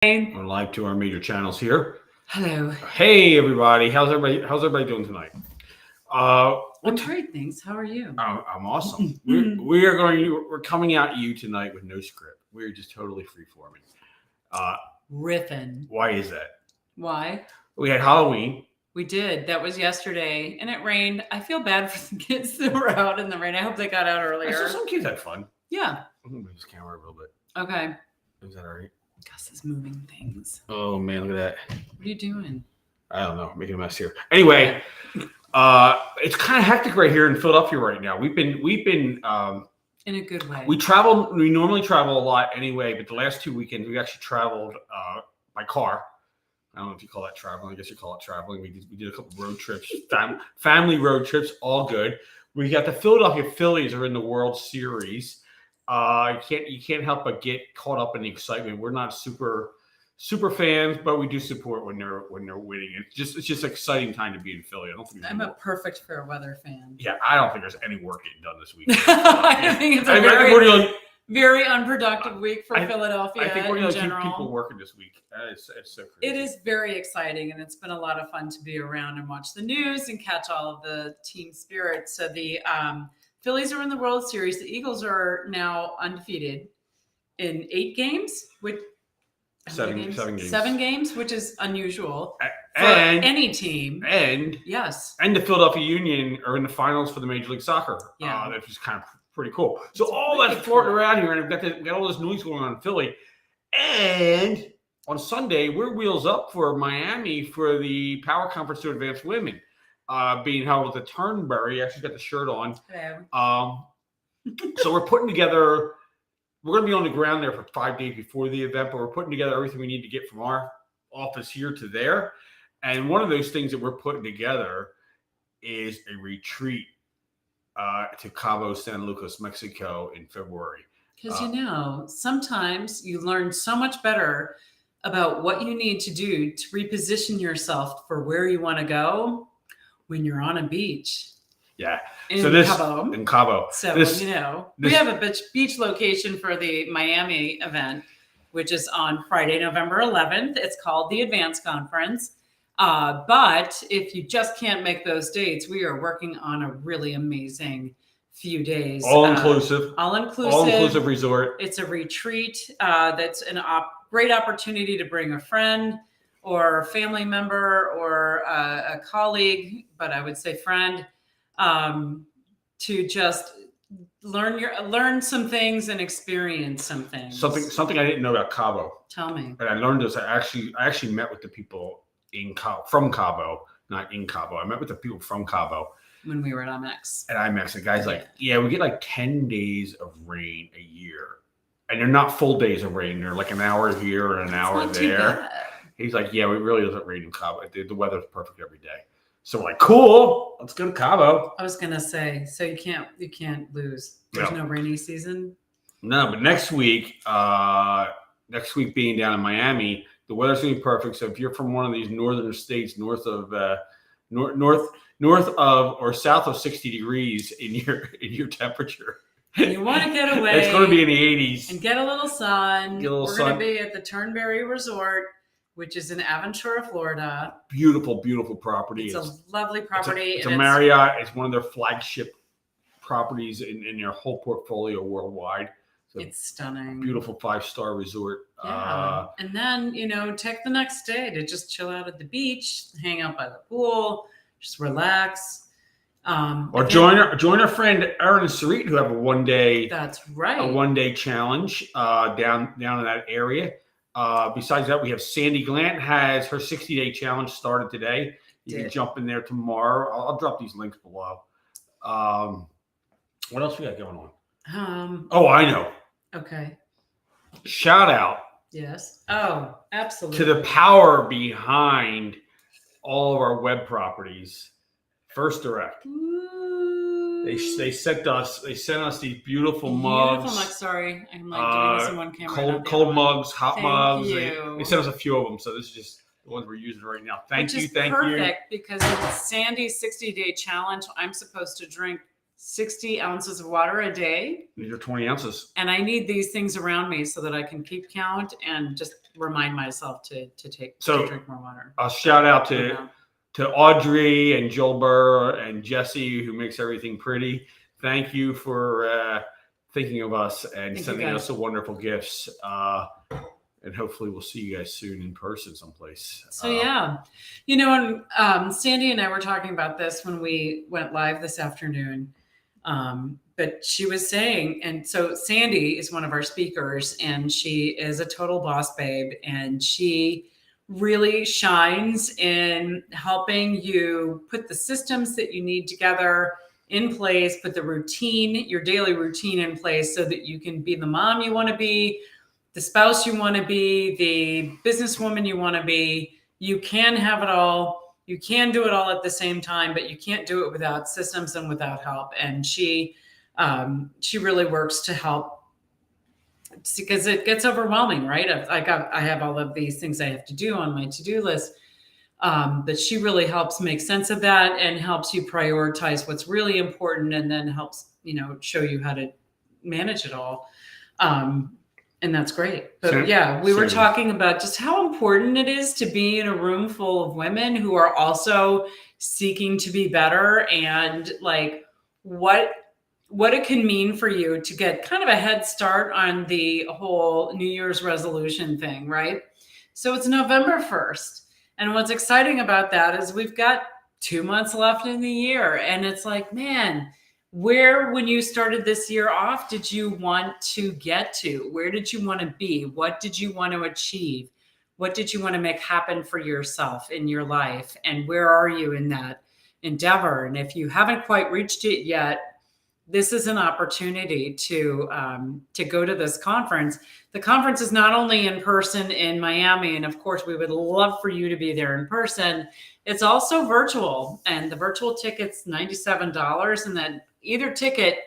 We're live to our major channels here. Hello. Hey everybody, how's everybody doing tonight? I'm great, thanks. How are you? I'm awesome. We're coming at you tonight with no script. We're just totally free-forming. Riffin. Why is that? Why? We had Halloween. We did. That was yesterday, and it rained. I feel bad for the kids that were out in the rain. I hope they got out earlier. So some kids had fun. Yeah. I'm gonna move this camera a little bit. Okay. Is that all right? Gus is moving things. Oh man, look at that. What are you doing? I don't know, making a mess here. Anyway, it's kind of hectic right here in Philadelphia right now. We've been in a good way. We normally travel a lot anyway, but the last 2 weekends we actually traveled by car. I don't know if you call that traveling. I guess you call it traveling. We did a couple road trips, family road trips, all good. We got the Philadelphia Phillies are in the World Series. You can't help but get caught up in the excitement. We're not super fans, but we do support when they're winning. It's just an exciting time to be in Philly. I'm a perfect fair weather fan. Yeah, I don't think there's any work getting done this week. I think it's a very unproductive week for Philadelphia. I think we're going to keep people working this week. It's so crazy. It is very exciting, and it's been a lot of fun to be around and watch the news and catch all of the team spirit. So the Phillies are in the World Series. The Eagles are now undefeated in 8 games, which seven games, which is unusual for any team. And the Philadelphia Union are in the finals for the Major League Soccer. Yeah, that's just kind of pretty cool. So all that's floating around here, and we've got all this noise going on in Philly. And on Sunday, we're wheels up for Miami for the Power Conference to Advanced Women. Being held at the Turnberry. I actually got the shirt on. Hello. So we're putting together. We're going to be on the ground there for 5 days before the event, but we're putting together everything we need to get from our office here to there. And one of those things that we're putting together is a retreat to Cabo San Lucas, Mexico, in February. Because sometimes you learn so much better about what you need to do to reposition yourself for where you want to go when you're on a beach. Yeah. In Cabo. So, we have a beach location for the Miami event, which is on Friday, November 11th. It's called the Advance Conference. But if you just can't make those dates, we are working on a really amazing few days. All-inclusive resort. It's a retreat that's a great opportunity to bring a friend or a family member or a colleague, but I would say friend, to just learn some things and experience some things. Something I didn't know about Cabo. Tell me. And I learned this. I actually met with the people from Cabo, not in Cabo. I met with the people from Cabo when we were at IMAX. At IMAX, the guy's like, "Yeah, we get like 10 days of rain a year, and they're not full days of rain. They're like an hour here and an hour there." He's like, "Yeah, it really doesn't rain in Cabo. The weather's perfect every day." So we're like, "Cool, let's go to Cabo." I was gonna say, so you can't lose. There's no rainy season. No, but next week being down in Miami, the weather's gonna be perfect. So if you're from one of these northern states, north of or south of 60 degrees in your temperature, and you want to get away, it's going to be in the 80s and get a little sun. We're going to be at the Turnberry Resort, which is in Aventura, Florida. Beautiful property. It's a lovely property. It's a Marriott. It's one of their flagship properties in their whole portfolio worldwide. So it's stunning. Beautiful 5-star resort. Yeah. And then, take the next day to just chill out at the beach, hang out by the pool, just relax. Or join our friend Aaron and Sarit, who have a 1 day. That's right. A 1 day challenge down in that area. Besides that, we have Sandy Glant has her 60-day challenge started today. You can jump in there tomorrow. I'll drop these links below. What else we got going on? I know. Okay. Shout out. Yes. Oh, absolutely. To the power behind all of our web properties. First Direct. Ooh. They sent us these beautiful mugs. Sorry, I'm like doing this in one camera. Cold mugs, hot mugs. You. They sent us a few of them, so this is just the ones we're using right now. Thank you. Perfect because in Sandy's 60-day challenge, I'm supposed to drink 60 ounces of water a day. These are 20 ounces. And I need these things around me so that I can keep count and just remind myself to drink more water. A shout out to Audrey and Joel Burr and Jesse, who makes everything pretty. Thank you for thinking of us and sending us the wonderful gifts. And hopefully we'll see you guys soon in person someplace. So and Sandy and I were talking about this when we went live this afternoon. But she was saying, and so Sandy is one of our speakers, and she is a total boss babe, and she really shines in helping you put the systems that you need together in place, put the routine, your daily routine in place so that you can be the mom you want to be, the spouse you want to be, the businesswoman you want to be. You can have it all. You can do it all at the same time, but you can't do it without systems and without help. And she really works to help, because it gets overwhelming, right? I have all of these things I have to do on my to-do list. But she really helps make sense of that and helps you prioritize what's really important, and then helps, show you how to manage it all. And that's great. But we were talking about just how important it is to be in a room full of women who are also seeking to be better, and like what it can mean for you to get kind of a head start on the whole New Year's resolution thing, right? So it's November 1st. And what's exciting about that is we've got 2 months left in the year. And it's like, man, where, when you started this year off, did you want to get to? Where did you want to be? What did you want to achieve? What did you want to make happen for yourself in your life? And where are you in that endeavor? And if you haven't quite reached it yet, this is an opportunity to go to this conference. The conference is not only in person in Miami, and of course we would love for you to be there in person. It's also virtual, and the virtual ticket's $97, and then either ticket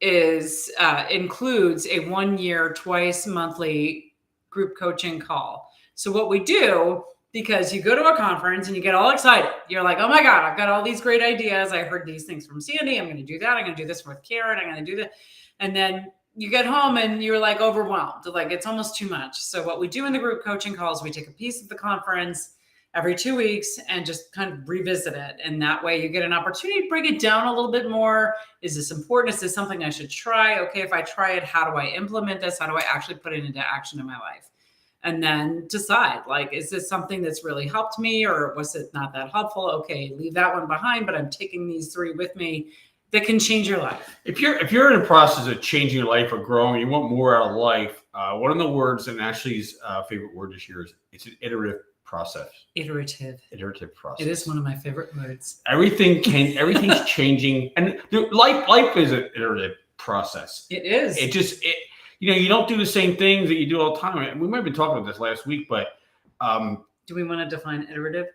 includes a 1 year, twice monthly group coaching call. So what we do, because you go to a conference and you get all excited. You're like, oh my God, I've got all these great ideas. I heard these things from Sandy. I'm going to do that. I'm going to do this with Karen. I'm going to do that. And then you get home and you're like overwhelmed. Like it's almost too much. So what we do in the group coaching calls, we take a piece of the conference every 2 weeks and just kind of revisit it. And that way you get an opportunity to break it down a little bit more. Is this important? Is this something I should try? Okay, if I try it, how do I implement this? How do I actually put it into action in my life? And then decide, like, is this something that's really helped me, or was it not that helpful? Okay, leave that one behind, but I'm taking these 3 with me that can change your life. If you're in the process of changing your life or growing, you want more out of life, one of the words, and Ashley's favorite word this year, is it's an iterative process. Iterative process. It is one of my favorite words. Everything's changing, and life is an iterative process. It is. You don't do the same things that you do all the time. And we might have been talking about this last week, but do we want to define iterative?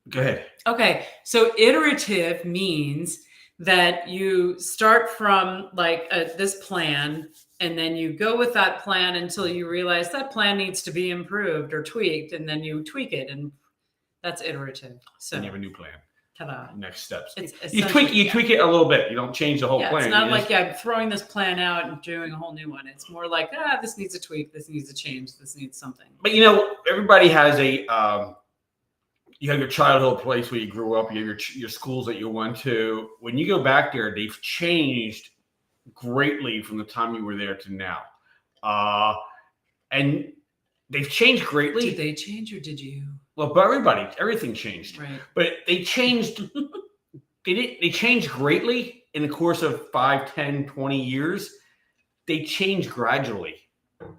Go ahead. Okay, so iterative means that you start from like this plan, and then you go with that plan until you realize that plan needs to be improved or tweaked, and then you tweak it, and that's iterative. So and you have a new plan. Ta-da. Next steps. You tweak it a little bit. You don't change the whole plan. It's not like I'm throwing this plan out and doing a whole new one. It's more like, this needs a tweak. This needs a change. This needs something. But everybody has you have your childhood place where you grew up. You have your schools that you went to. When you go back there, they've changed greatly from the time you were there to now. And they've changed greatly. Did they change or did you? Well, but everything changed. Right. But they changed. They changed greatly in the course of 5, 10, 20 years. They changed gradually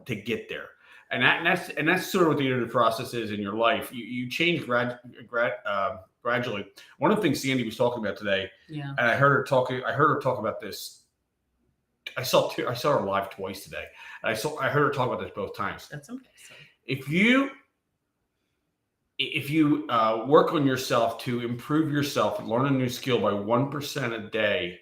to get there. And that's sort of what the iterative process is in your life. You change gradually. One of the things Sandy was talking about today, and I heard her talk about this. I saw her live twice today. And I heard her talk about this both times. That's okay. So. If you work on yourself to improve yourself and learn a new skill by 1% a day,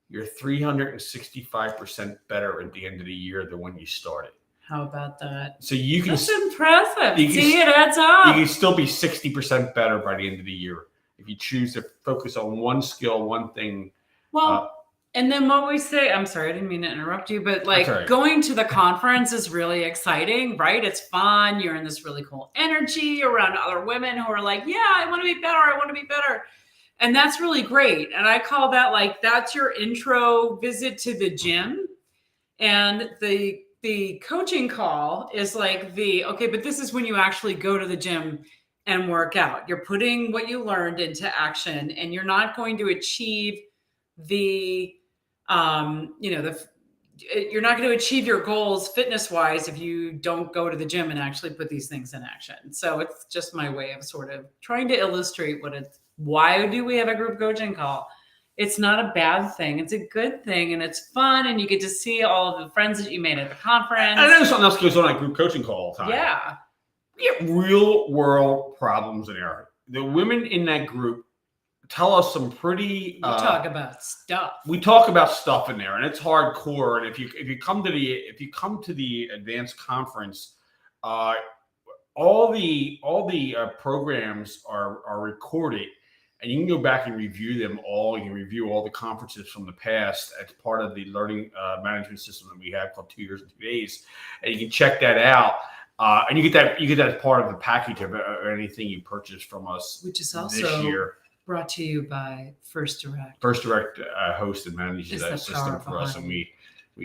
you're 365% better at the end of the year than when you started. How about that? So you can. That's impressive. It adds up. You can still be 60% better by the end of the year if you choose to focus on one skill, one thing. Well, and then what we say, I'm sorry, I didn't mean to interrupt you, but like That's all right. going to the conference is really exciting, right? It's fun. You're in this really cool energy around other women who are like, yeah, I want to be better. I want to be better. And that's really great. And I call that like, that's your intro visit to the gym. And the coaching call is like okay, but this is when you actually go to the gym and work out. You're putting what you learned into action, and you're not going to achieve you're not going to achieve your goals fitness wise if you don't go to the gym and actually put these things in action. So it's just my way of sort of trying to illustrate why do we have a group coaching call? It's not a bad thing. It's a good thing, and it's fun, and you get to see all of the friends that you made at the conference. I know something else goes on at group coaching call all the time. Yeah. We get real world problems in there. The women in that group tell us some pretty. We talk about stuff. We talk about stuff in there, and it's hardcore. And if you come to the advanced conference, all the programs are recorded, and you can go back and review them all. You can review all the conferences from the past as part of the learning management system that we have called 2 Years in 2 Days, and you can check that out. And you get that as part of the package of anything you purchase from us, which is also this year. Brought to you by First Direct. First Direct hosts and manages that system for us, and we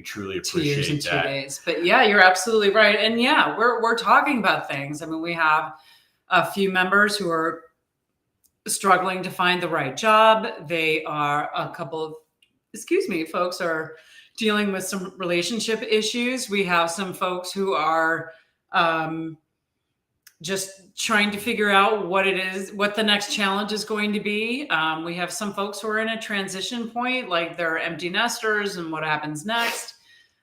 truly appreciate 2 years and 2 that. days. But yeah, you're absolutely right. And yeah, we're talking about things. I mean, we have a few members who are struggling to find the right job. They are folks are dealing with some relationship issues. We have some folks who are just trying to figure out what the next challenge is going to be. We have some folks who are in a transition point, like they're empty nesters and what happens next.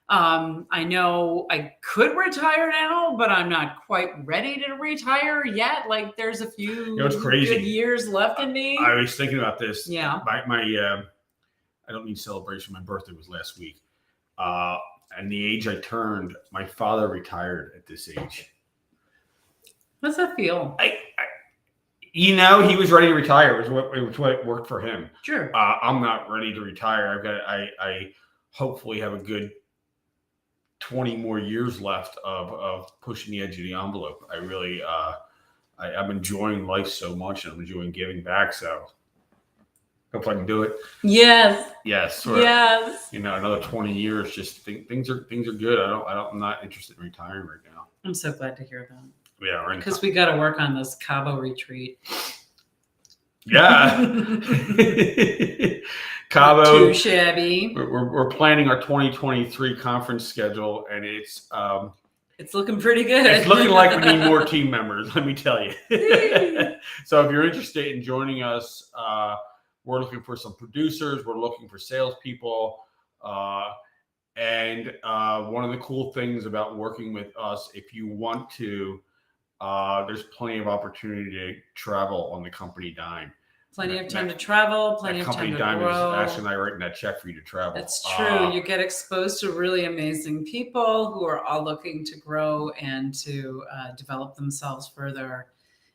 I know I could retire now, but I'm not quite ready to retire yet. Like there's a few good years left in me. I was thinking about this. Yeah. I don't need celebration. My birthday was last week. And the age I turned, my father retired at this age. How's that feel? He was ready to retire. It was what worked for him. Sure. I'm not ready to retire. I hopefully have a good 20 more years left of pushing the edge of the envelope. I really, I'm enjoying life so much, and I'm enjoying giving back. So hope I can do it. Yes. Yes. Yes. Another 20 years. Just things are good. I'm not interested in retiring right now. I'm so glad to hear that. Yeah, because we got to work on this Cabo retreat. Yeah, Cabo. Too shabby. We're planning our 2023 conference schedule, and it's looking pretty good. It's looking like we need more team members. Let me tell you. So if you're interested in joining us, we're looking for some producers. We're looking for salespeople. And one of the cool things about working with us, if you want to, there's plenty of opportunity to travel on the company dime. Plenty of time to travel, plenty of time to grow. Company dime is Ashley and I writing that check for you to travel. That's true. You get exposed to really amazing people who are all looking to grow and to develop themselves further,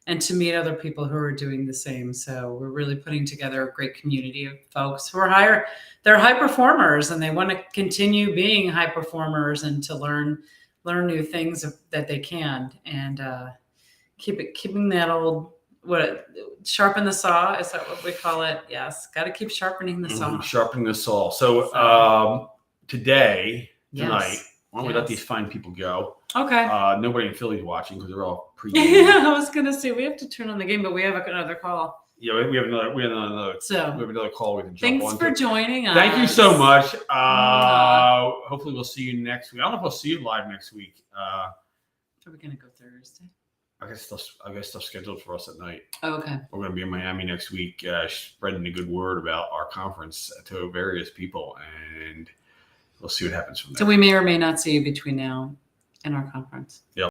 and to meet other people who are doing the same. So we're really putting together a great community of folks who are they're high performers, and they want to continue being high performers and to learn new things that they can, and keeping that old, sharpen the saw. Is that what we call it? Yes. Got to keep sharpening the saw. Sharpening the saw. So tonight, why don't we let these fine people go? Okay. Nobody in Philly's watching because they're all pre. Yeah, I was gonna say we have to turn on the game, but we have another call. Yeah, we have another call we can jump on. Thanks for joining us. Thank you so much. Hopefully we'll see you next week. I don't know if I'll see you live next week. Are we gonna go Thursday? I got stuff scheduled for us at night. Oh, okay. We're going to be in Miami next week, spreading the good word about our conference to various people, and we'll see what happens from there. So we may or may not see you between now and our conference. Yeah.